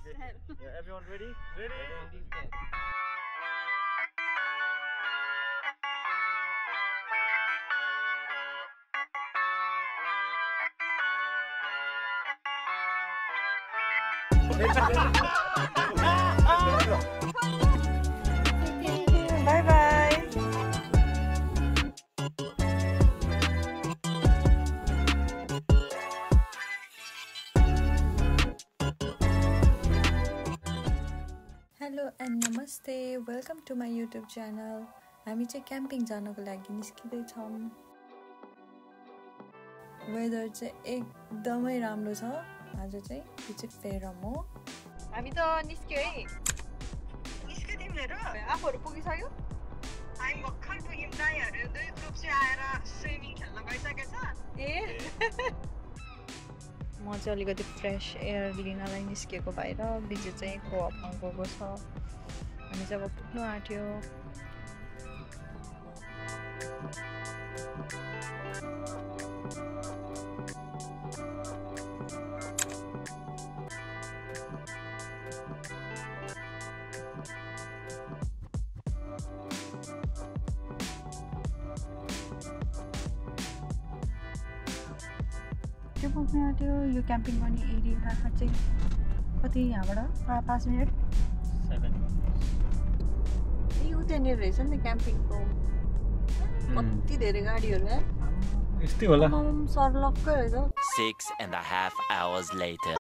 Yeah, everyone ready? Ready? Bye bye. Hello and namaste. Welcome to my YouTube channel. हामी चाहिँ camping जानको लागि निस्किदै छौं। वेदर चाहिँ एकदमै राम्रो छ। आज चाहिँ यो चाहिँ फेरम हो। हामी त निस्क्यो है। निस्क्यो तिमीहरु? आफूहरु पुगिसक्यो? हामी भर्खर पुग्यौं। दाइहरु दुई ग्रुप चाहिँ आएर स्विमिङ खेल्न गइसकेछ। ए म चाहिँ अलिकति फ्रेश एयर लिनलाई निस्केको बाहिर। बिजु चाहिँ कोअपमा गएको छ। हामी चाहिँ अब पुग्नु आँट्यो। के पुग्नु आँट्यो यो क्याम्पिङ गर्ने एरिया चाहिँ कति यहाँबाट 5 मिनट 7 ए उतानिर रहेछ नि क्याम्पिङको कति धेरै गाडीहरू है यस्तै होला सरलक्कै रहेछ 6.5 hours later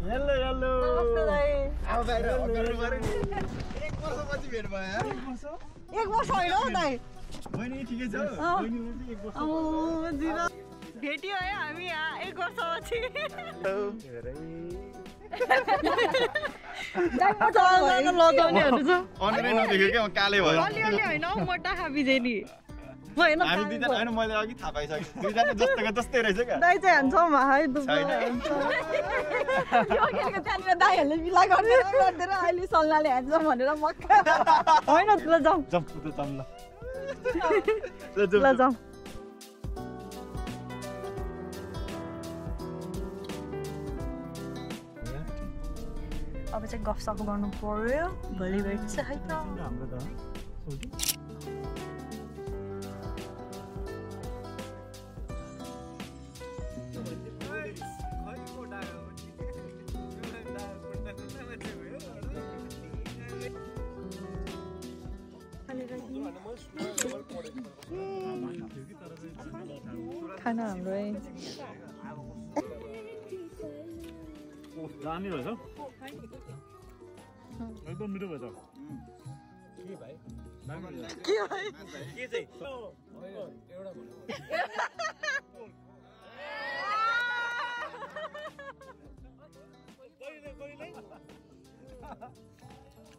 हेलो हेलो नमस्ते दाइ आउ बाहिर गर्नु पर्यो नि 1 वर्षपछि भेट भयो यार 1 वर्ष होइन हौ दाइ बहिनी ठिकै छ बहिनीले चाहिँ 1 वर्ष जिरो भेट्यो है हामी यहाँ 1 वर्षपछि लजाउनेहरू छ अनलाइन नदेख्यो क्या म काले भयो अलिअलि होइन हौ मोटा खाबी नि म होइन हामी दुईजना हैन मैले अघि थाहा पाइसकेँ दुईजना जस्तोको जस्तै रहेछ क्या दाइ चाहिँ ह्यान्डसम है त्यहाँनिर दाइहरूले बिला गर्दैन अहिले सल्लाहले ह्यान्डसम भनेर मक्का होइन ल जाउँ जम्प त ल जाउँ अब चाहिँ गफसफ गर्नु पर्यो भोलि भेट्छ है त हाम्रो त खाना हाम्रो है दामी रहेछ एकदम मिठो भयो त के भाइ के भाइ के चाहिँ एउटा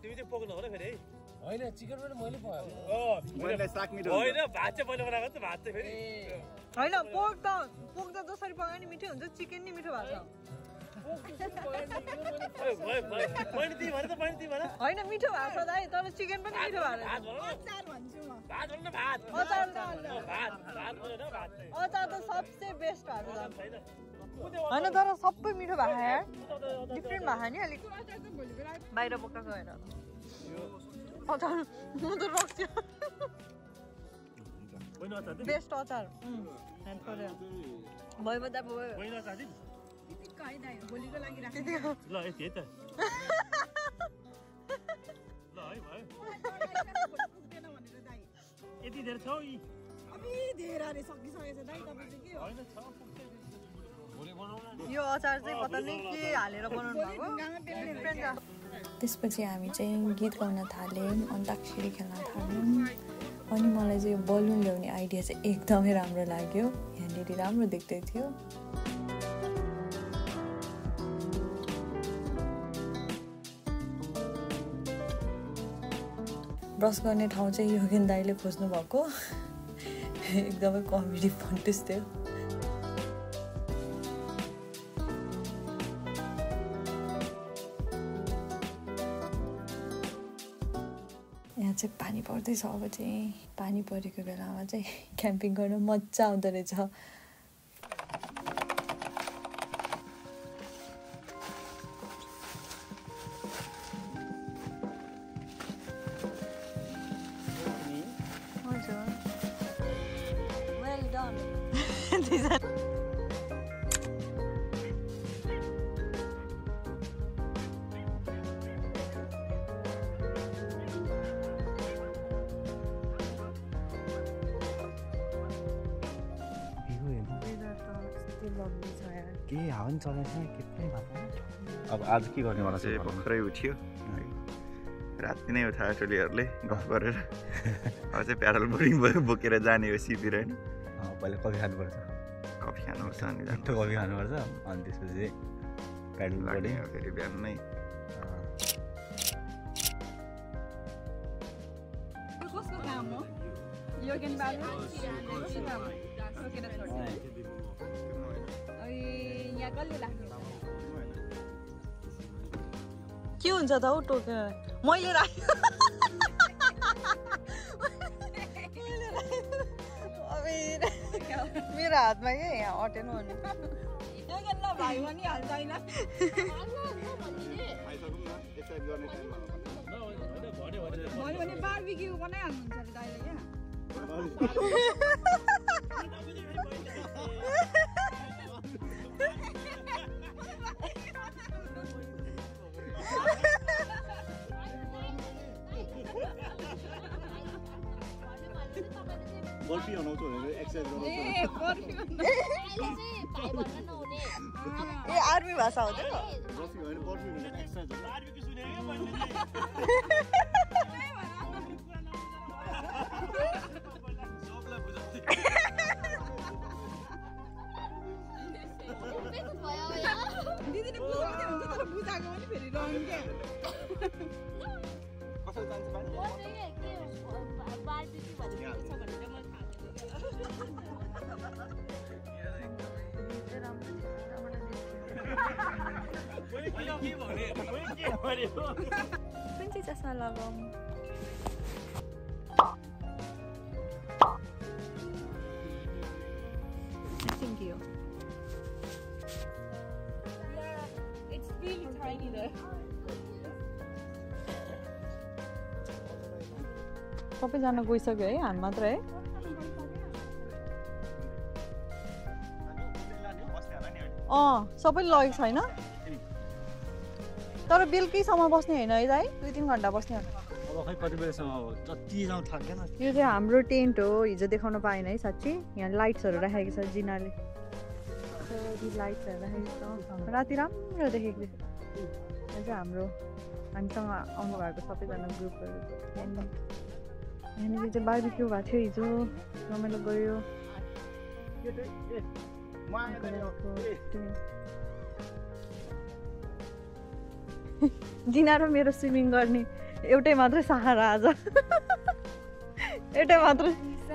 तिमी चाहिँ पोक्नु हो र फेरि हैन चिकन पनि मैले पकाएको मैले साग मिठो हैन भात चाहिँ मैले बनाएको त भात चाहिँ फेरि हैन पोक त जसरी पकाए नि मिठो हुन्छ चिकन नि मिठो भएको छ हैन मिठो भएको छ दाइ तर चिकन पनि मिठो भएको अचार भन्छु म। भात भन्नु भात अचार भात अचार त सबसे बेस्ट भएको छ हैन तर सबै मिठो भएको यार डिफ्रेन्ट भएको नि अलिक बाहिर बोकाएको होइन अचार म त रोक्छु बेस्ट अचार भयो बदा भयो है दाइ भोलिको लागि राख्नु। ल यति है त ल है भयो पुग्दैन भनेर दाइ। यति धेरै छ यी अबि धेरै रे सकिसकेछ दाइ तपाईँ चाहिँ के हो? हैन छ पुग्छ भोलि बनाउन यो अचार चाहिँ पता नै के हालेर बनाउनु भएको डिफ्रेन्ट छ त्यसपछि हामी चाहिँ गीत गाउन थाल्यौँ अन्ताक्षरी खेल्न थाल्यौँ अनि मलाई चाहिँ यो बलुन ल्याउने आइडिया चाहिँ एकदमै राम्रो लाग्यो यहाँनिर राम्रो देख्दै थियो ब्रस गर्ने ठाउँ चाहिँ योगेन दाइले खोज्नु भएको एकदमै कमेडी फन्टिस थियो यहाँ चाहिँ पानी पर्दैछ अब चाहिँ पानी परेको बेलामा चाहिँ क्याम्पिङ गर्न मजा आउँदो रहेछ दुईजना के हावा नि चलाएको छैन के पनि भएको अब आज के गर्ने मलाई चाहिँ भर्खरै उठ्यो राति नै उठायो टोलीहरूले गफ गरेर अब चाहिँ प्याडल बोर्डिङ बोकेर जाने हो सितिर होइन पहिला कफी खानुपर्छ कफी खानुपर्छ अनि मिठो कफी खानुपर्छ अनि त्यसपछि प्याडल बोर्डिङ फेरि बिहान नै कसको काम हो योगेन बाबु कसको काम हो सोकेर छोड्छ यहाँ कसले राख्ने के हुन्छ त हौ टोकेर मैले राखेँ मेरो हातमा के यहाँ अटेन भने भाइ पनि हाल्दैन मैले भने बार्बिक्यू बनाइहाल्नुहुन्छ अरे दाइले क्या बर्फी बनाउँछु भनेर एक्सर्साइज ए आर्मी भाषा हुँदैन बर्फी होइन बर्फी भनेर एक्सर्साइज दिदीले बुझाउँदै हुन्छ तर बुझाएको पनि फेरि रङ क्या कसरी जान्छ कुन चाहिँ चस्मा लगाऊँ Thank you. Yeah, it's really tiny though. सबैजना गइसक्यो है हामी मात्र है सबैले लगेको छैन तर बेलुकीसम्म बस्ने होइन है दाइ 2-3 घन्टा बस्ने हो अब खै कति बेलासम्म अब जति जाउँ थाक्दैन यो चाहिँ हाम्रो टेन्ट हो हिजो देखाउन पाएन है साँच्ची यहाँ लाइट्सहरू राखेको छ जिनाले लाइट्सहरू राखेको छ राति राम्रो देखेको थियो यो चाहिँ हाम्रो हामीसँग आउनु भएको सबैजना ग्रुपहरू यहाँनिर चाहिँ बार्बिक्यू भएको थियो हिजो रमाइलो गयो जिना र मेरो स्विमिङ गर्ने एउटै मात्रै सहारा आज एउटै मात्र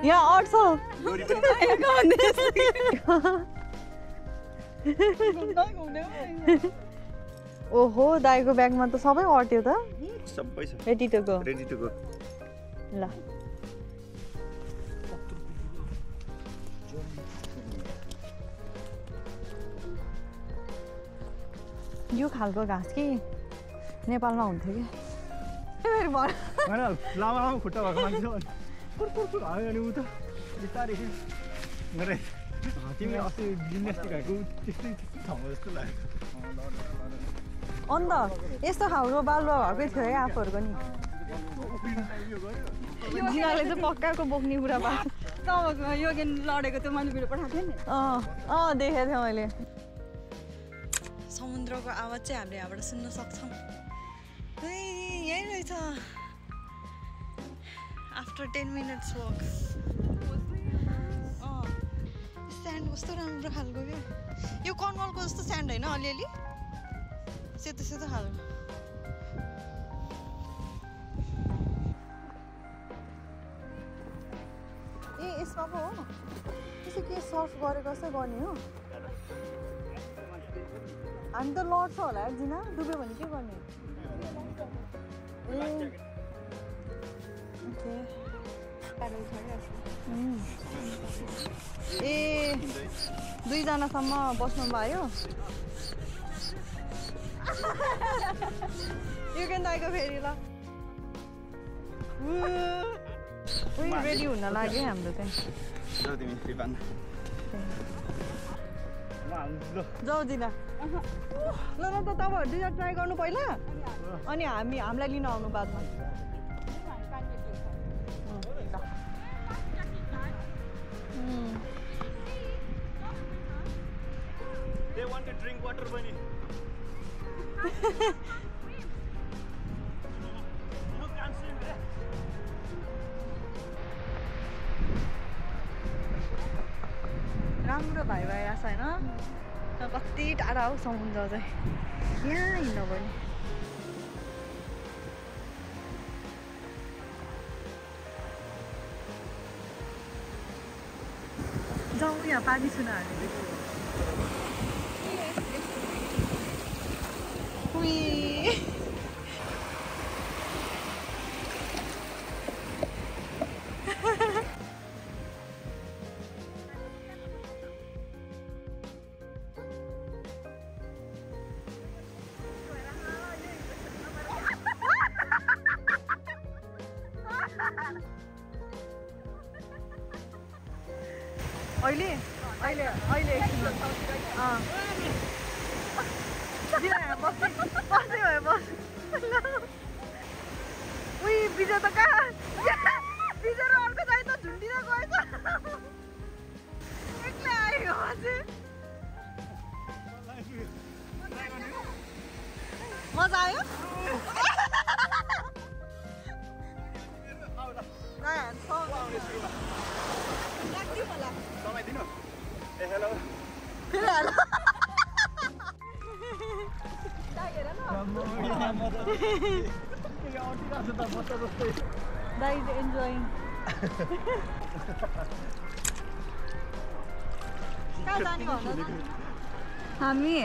यहाँ अट्छ ओहो दाइको ब्यागमा त सबै अट्यो त सबै छ रेडी टु गो ल यो खालको घाँस कि नेपालमा हुन्थ्यो कि लामा लामा खुट्टा भएको मान्छे पुर हायो अनि उ त बिस्तारै गरे तिमीले अस्ति जिम्नास्टिक भएको त्यस्तै ठाउँमा जस्तो लाग्यो अन्त यस्तो खालको बालुवा भएकै थियो है आफूहरूको नि जिनाले चाहिँ पक्काको बोक्ने कुरा भएको तपाईँको योगेन लडेको त्यो मैले भिडियो पठाएको थिएँ नि देखेको थिएँ मैले समुद्रको आवाज चाहिँ हामीले यहाँबाट सुन्न सक्छौँ यही रहेछ आफ्टर 10 minutes वक स्यान्ड कस्तो राम्रो खालको क्या यो कर्नवालको जस्तो स्यान्ड होइन अलिअलि सेतो सेतो खालको ए यसमा पो हो त्यसो के सर्फ गरेको जस्तो गर्ने हो हामी त लड्छ होला जिना डुब्यो भने के गर्ने ए 2 जनासम्म बस्नु भयो यो के दाइको फेरि ल रेडी हुन लाग्यो हाम्रो चाहिँ जाऊ दिना ल न त तपाईँहरू दुईजना ट्राई गर्नु पहिला अनि हामीलाई लिन आउनु बादमा They want to drink water bunny. You can't swim there. राम्रो भाइ भइरहेछ होइन कति टाढा हो समुद्र चाहिँ यहाँ हिँड्नु पर्ने जाउँ यहाँ पानी छुन हाल्ने अहिले बस्दै भयो बस उही विजय त कहाँ विजय र अर्को चाहिँ त झुन्डिन गएछ एक्लै आयो अझै मजा आयो That is enjoying. हामी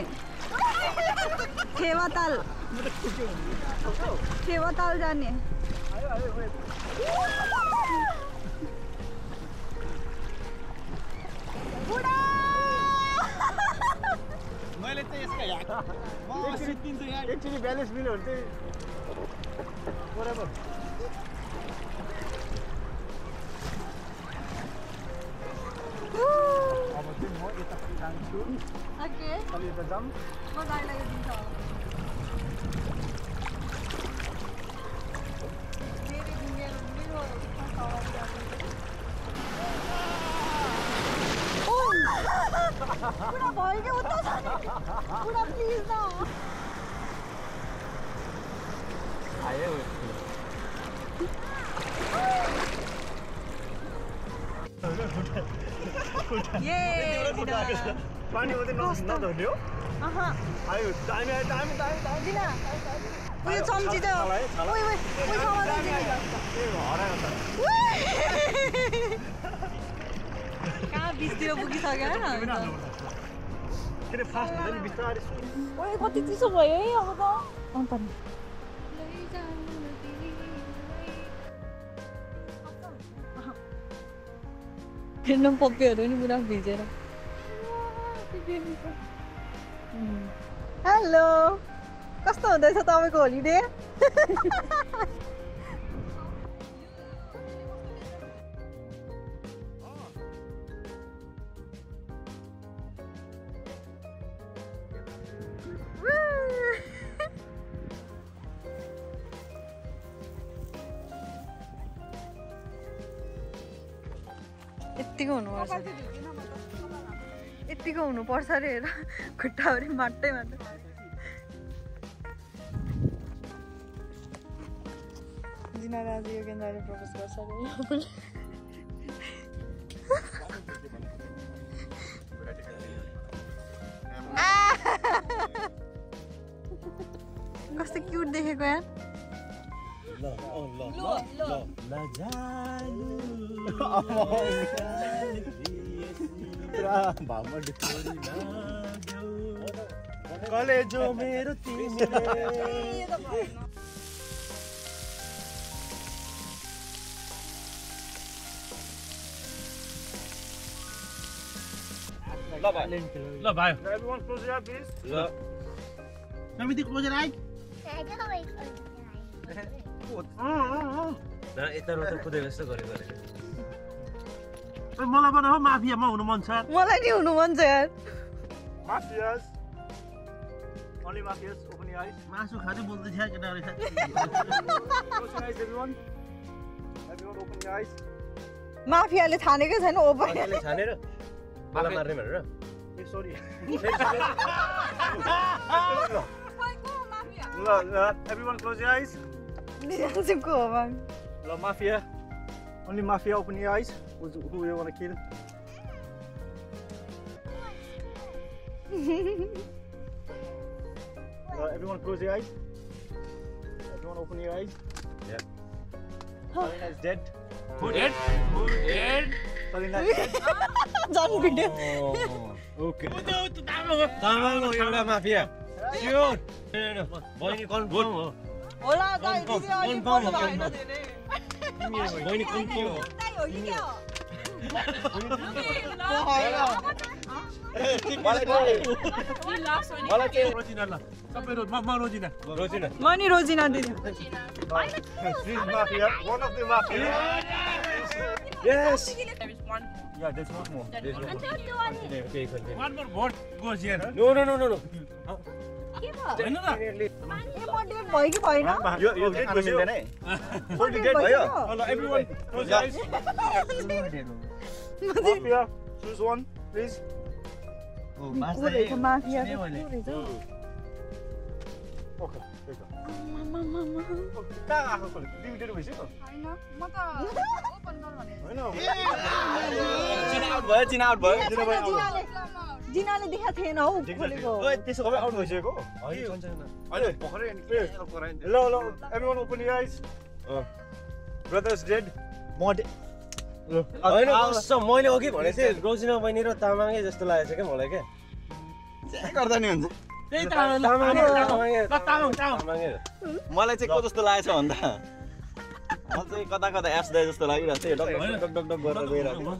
खेवाताल जाने मैले चाहिँ यसका म सिक्किन्छु यहाँ एक्चुअली 42 मिनट चाहिँ बराबर अब चाहिँ म यतापट्टि जान्छु ओके अलि यता जाम म गाडीलाई दिन्छ पुरा भयो कि उता जाने पुरा प्लिज न आयो ये पानी मात्रै नधर्ने हो आयो दामी दिना उयो चम्ची चाहिँ हरायो त कहाँ बिचतिर पुगिसक्यो किन फास्ट हुँदैन बिस्तारै ओए कति चिसो भयो है अब त हेर्नु पप्पीहरू नि पुरा भिजेर हेलो कस्तो हुँदैछ तपाईँको होलिडे यतिको हुनुपर्छ अरे हेर खुट्टाभरि माट्टै जिनाले आज योगेन्द्रले प्रपोज गर्छ अरे कस्तो क्युट देखेको यार कलेजो मेरो तिमीले ल भाइ Everyone close your eyes, please. ल Everything close your eyes. यता रोता कुदेको जस्तो गरेको मलाई बनाऊ माफियामा हुनु मन छ मलाई नि हुनु मन छ यार Mafias. Only mafias. Open your eyes. मासु खाँदै बोल्दै थियो केटाहरु Close your eyes, everyone. Everyone, open your eyes. माफियाले छानेकै छैन ओपन छानेर मलाई मार्ने भनेर Hey, sorry. Everyone, close your eyes. निजासिमको हो man Hello, mafia. Only mafia. Open your eyes. Who you want to kill? Everyone close your eyes. Everyone open your eyes. Yeah. Salina is dead. Who dead? Salina is dead. जन video Okay. तामाङको एउटा mafia sure बहिनी confirm हो होला दाइ दिदी अलि बोल्नु भएन बहिनी कन्फर्म हो दाइ हो कि क्या मलाई के रोजिना ल सबै रोज म रोजिना म नि रोजिना दिदी This is mafia. One of the mafia. Yes. Yeah, there's one more. One more vote goes here. No. हैन त ए म डेट भयो कि भएन You did मिल्दैन है. Fully dead भयो. Hello everyone close your eyes. Mafia, choose one, please. को रहेछ माफिया को रहेछ Okay, there you go. कहाँ आएको खोले? डिभिडेड भइसक्यो? हैन म त ओपन गर भने होइन. चिन आउट भयो जिनाले देखा थिएन हौ खोलेको त्यसो भए आउट भइसकेको? अहिले भर्खरै Hello, everyone open your eyes. Brother's dead. हैन कसम मैले अघि भनेको थिएँ रोजिना बहिनी र तामाङै जस्तो लागेछ क्या मलाई के गर्दा नि हुन्छ त्यही तामाङै मलाई चाहिँ को जस्तो लागेछ भन्दा मलाई चाहिँ कता कता एप्स दाइ जस्तो लागिरहेको थियो डक गरेर गइरहेको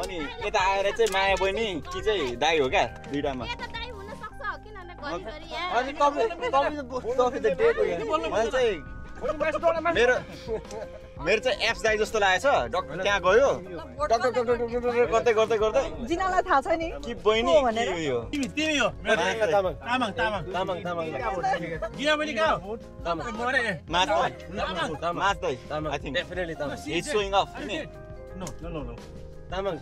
अनि यता आएर चाहिँ माया बहिनी कि चाहिँ दाइ हो क्या दुईटामा अनि तपाईँ त डेट हो यहाँ मलाई चाहिँ मेरो चाहिँ एप्स दाइ जस्तो लागेछ डक्टर त्यहाँ गयो डक्टर गर्दै जिनालाई थाहा छ नि कि बहिनी को भनेर? कि उयो तिमी हो तामाङ गिरा बहिनी कहाँ हो तामाङ मरे मास दाइ I think definitely Tamang he is showing off no Tamang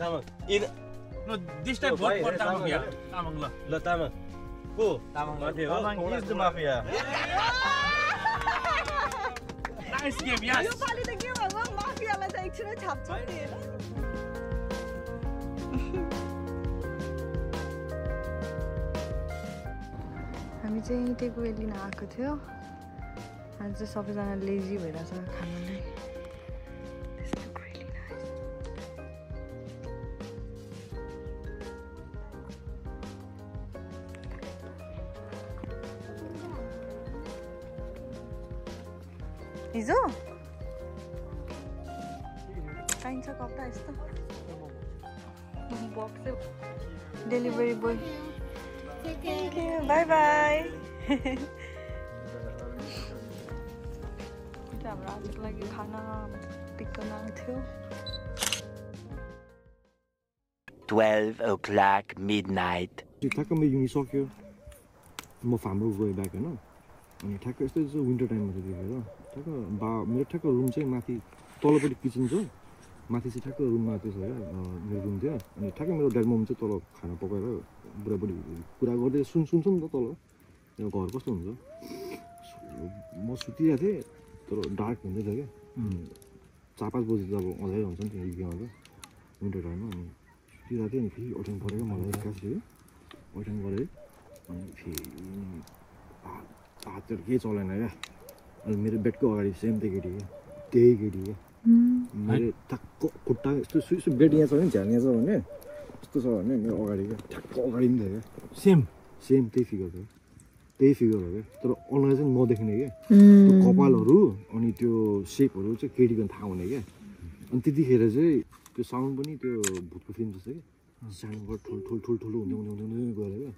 no this time vote for Tamang या तामाङ ल तामाङ को तामाङ माथि हो He is the mafia. Nice game yes यो पालि त के भयो माफियालाई त एकछिनै छाप्छ नि हामी चाहिँ टेक वे लिन आएको थियो आज चाहिँ सबैजना लेजी भइरहेछ खानालाई हिजो चाहिन्छ कपडा यस्तो box delivery boy thank you bye bye हाम्रो आजको लागि खाना पिक गर्न आएको थियो 12 o'clock midnight. ठ्याक्क मेरो युनि सक्यो म फार्मर गएँ ब्याक होइन अनि ठ्याक्क यस्तो चाहिँ विन्टर टाइममा चाहिँ देखेर ठ्याक्क मेरो ठ्याक्क रुम चाहिँ माथि तलपट्टि किचन छ माथि चाहिँ ठ्याक्क रुममा त्यसो क्या मेरो रुम थियो अनि ठ्याक्क मेरो ड्याड मम चाहिँ तल खाना पकाएर बुढाबुढी कुरा गर्दै सुन्छ नि त तल घर कस्तो हुन्छ म सुतिरहेको थिएँ तर डार्क हुँदै थियो क्या 4-5 बजी त अब अँध्यारो हुन्छ नि त्यो युकेमा त विन्टर टाइममा अनि सुतिरहेको थिएँ अनि फेरि ओठ्याङ परेको मलाई एक्कासी थियो ओठ्याङ गरेँ अनि फेरि हातहरू केही चलेन क्या अनि मेरो बेडको अगाडि सेम त्यही केटी क्या मेरो ठ्याक्क खुट्टा यस्तो बेड यहाँ छ भने झ्याल यहाँ छ भने यस्तो छ भने मेरो अगाडि क्या ठ्याक्क अगाडि पनि थियो क्या सेम त्यही फिगर हो क्या तर अनुहार चाहिँ नदेख्ने क्या त्यो कपालहरू अनि त्यो सेपहरू चाहिँ केटीको थाहा हुने क्या अनि त्यतिखेर चाहिँ त्यो साउन्ड पनि त्यो भुतको फिल्म जस्तो क्या साउन्डबाट ठुल्ठुलो हुँदै गएर क्या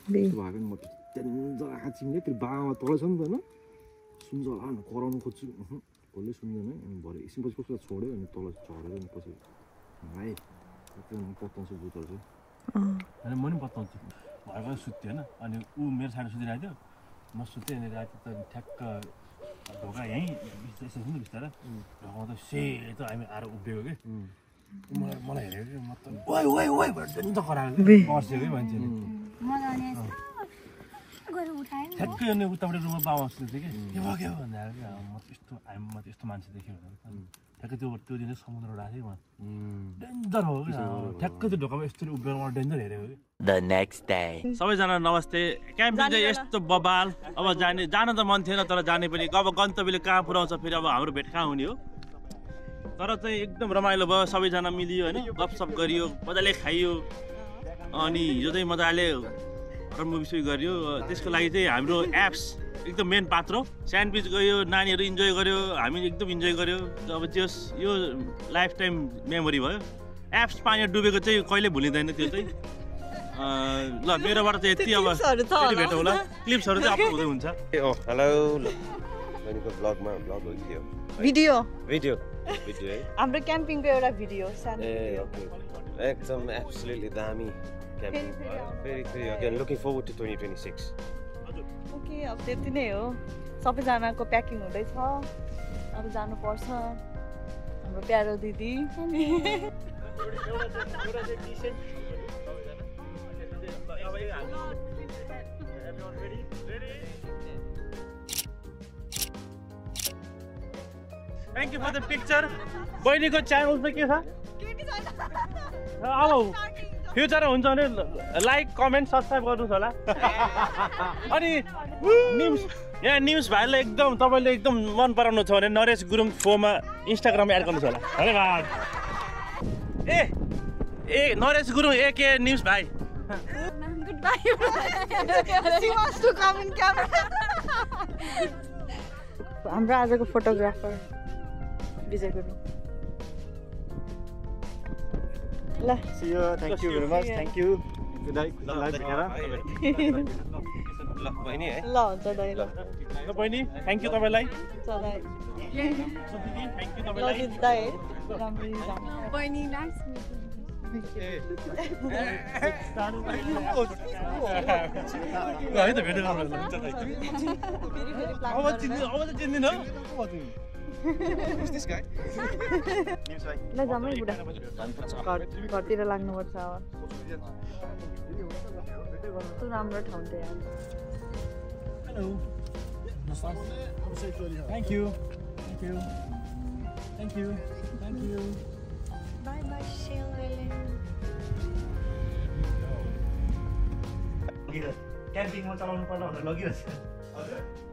त्यो भएको म त्यहाँदेखि आँखा चिम्ने फेरि बाबामा तल छ नि त होइन सुन्छ होला कराउनु खोज्छु कसले सुन्दैन अनि भरे एकछिनपछि कस्तो छोड्यो अनि तल झरेर अनि पछि भाइ त्यो पत्ताउँछु बुतल चाहिँ अनि म नि बताउँछु घरमा सुत्थेँ होइन अनि ऊ मेरो साइड सुतिरहेको थियो म सुतेँ अनि राति त ठ्याक्क ढोका यहीँ यसो नि बिस्तारै ढोकामा त सेतो हामी आएर उभिएको कि मलाई हेरेको कि म त ओइ ओइ ओइ भनेर नि त कराएको पर्सेको कि मान्छेले ठ्याक्कै अनि उताबाट रुममा बाबा सुत्थेँ कि के भयो भन्दा म यस्तो मान्छे देखेँ ठ्याक्कै त्यो दिन समुद्र राखेँ म डेन्जर हो कि ठ्याक्कै त्यो ढोकामा यस्तो उभिएर मलाई डेन्जर हेरेको कि The next day. सबैजना नमस्ते क्याम्पिङ चाहिँ यस्तो बबाल अब जान त मन थिएन तर जाने पनि अब गन्तव्यले कहाँ पुऱ्याउँछ फेरि अब हाम्रो भेट कहाँ हुने हो तर चाहिँ एकदम रमाइलो भयो सबैजना मिलियो होइन गफसफ गरियो मजाले खाइयो अनि हिजो चाहिँ मजाले मुभी गरियो त्यसको लागि चाहिँ हाम्रो एप्स एकदम मेन पात्र स्यान्डविच गयो नानीहरू इन्जोय गर्यो हामी एकदम इन्जोय गर्यो अब जस यो लाइफ टाइम मेमोरी भयो एप्स पानी डुबेको चाहिँ कहिले भुलिँदैन त्यो चाहिँ ल मेरोबाट चाहिँ यति अब भेट होला क्लिप्सहरू चाहिँ अपलोड हुँदै हुन्छ हेलो बहिनीको ब्लगमा ब्लग हो भिडियो भिडियो है हाम्रो क्याम्पिङको एउटा भिडियो सानो एकदम एब्सोल्युटली दामी क्याम्पिङ फेरि again looking forward to 2026 okay अब त्यति नै हो सबैजनाको प्याकिङ हुँदैछ अब जानुपर्छ हाम्रो प्यारो दिदी thank you for the picture बहिनीको च्यानल चाहिँ के छ अब फ्युचर हुन्छ भने लाइक कमेन्ट सब्सक्राइब गर्नुहोस् होला अनि यहाँ न्युज भाइलाई एकदम तपाईँले एकदम मन पराउनु छ भने नरेश गुरुङ फोमा इन्स्टाग्राममा एड गर्नुहोस् होला धन्यवाद ए नरेश गुरुङ एके न्युज भाइ हाम्रो आजको फोटोग्राफर विजय गुरुङ ल thank you very much thank you ल बहिनी है ल हुन्छ दाइ ल बहिनी थ्याङ्क यू तपाईँलाई दाइ थ्याङ्क यू तपाईँलाई दाइ राम्ररी जानु बहिनी नाइस है त भेट राम्रो अब चिन्दिनँ ल जामै बुढा घरतिर लाग्नुपर्छ अब कस्तो राम्रो ठाउँ थियो यार थ्याङ्क यू बाई बाई क्याम्पिङमा चलाउनु पर्ला भनेर लगिरहेछ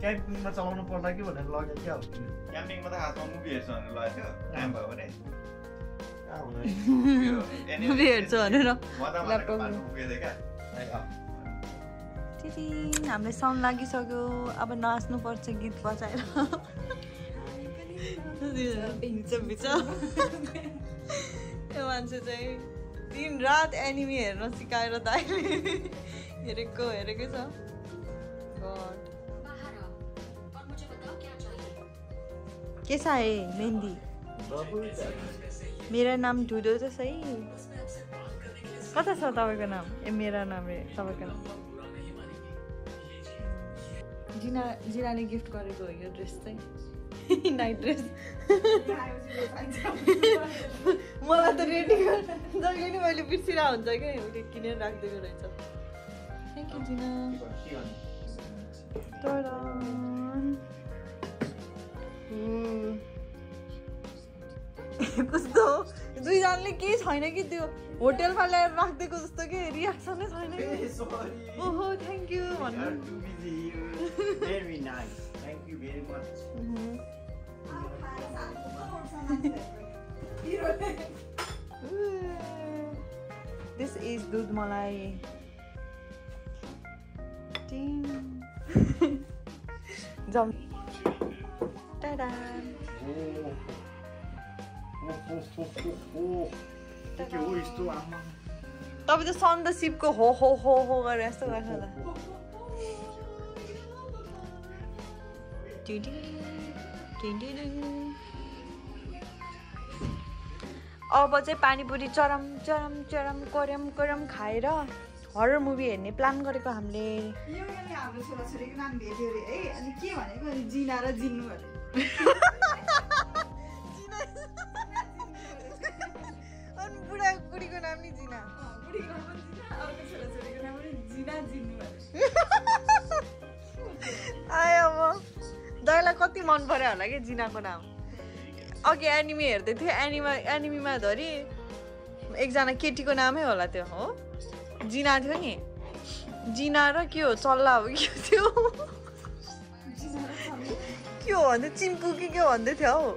क्याम्पिङमा चलाउनु पर्ला कि भनेर लगेको क्या क्याम्पिङमा त हातमा मुभी हेर्छ भनेर लगेको थियो टाइम भयो भने मुभी हेर्छु भनेर हामीलाई साउन्ड लागिसक्यो अब नाच्नु पर्छ गीत बजाएर त्यो मान्छे चाहिँ दिन रात एनिमी हेर्न सिकाएर दाइले हेरेकै छ के छ है मेहन्दी मेरा नाम ढुडो त सही कता छ तपाईँको नाम ए मेरा नाम रे तपाईँको नाम जिनाले गिफ्ट गरेको हो यो ड्रेस चाहिँ नाइट ड्रेस मलाई त रेडी जहिले नि मैले बिर्सिरहेको हुन्छ क्या उसले किनेर राखिदिएको रहेछ थ्याङ्क यू जिना कस्तो दुईजनाले केही छैन कि त्यो होटेलमा ल्याएर राखिदिएको जस्तो कि रियाक्सनै छैन कि ओहो थ्याङ्क यू भन्नु Very nice. Thank you very much. This is Dudh Malai. Jump. Ta-da! तपाईँ त सन्द सिपको हो गरेर यस्तो गर्छ त अब चाहिँ पानीपुरी चरम चरम चरम करम करम खाएर हरर मुभी हेर्ने प्लान गरेको हामीले। हाम्रो छोराछोरीको नाम भेट्यो अरे है, अनि के भनेको जिना र जिन्नु अरे। अनि बुढाबुढीको नाम नि जिना, बुढीको नाम पनि जिना, अर्को छोराछोरीको नाम पनि जिना जिन्नु अरे। आयो म दाइलाई कति मन पर्यो होला कि जिनाको नाम। अघि एनिमी हेर्दै थियो, एनिमीमा धरि एकजना केटीको नामै होला त्यो, हो जिना थियो नि। जिना र के हो चल्ला हो के थियो, के हो भन्दै चिम्पू कि के भन्दै थियो हौ।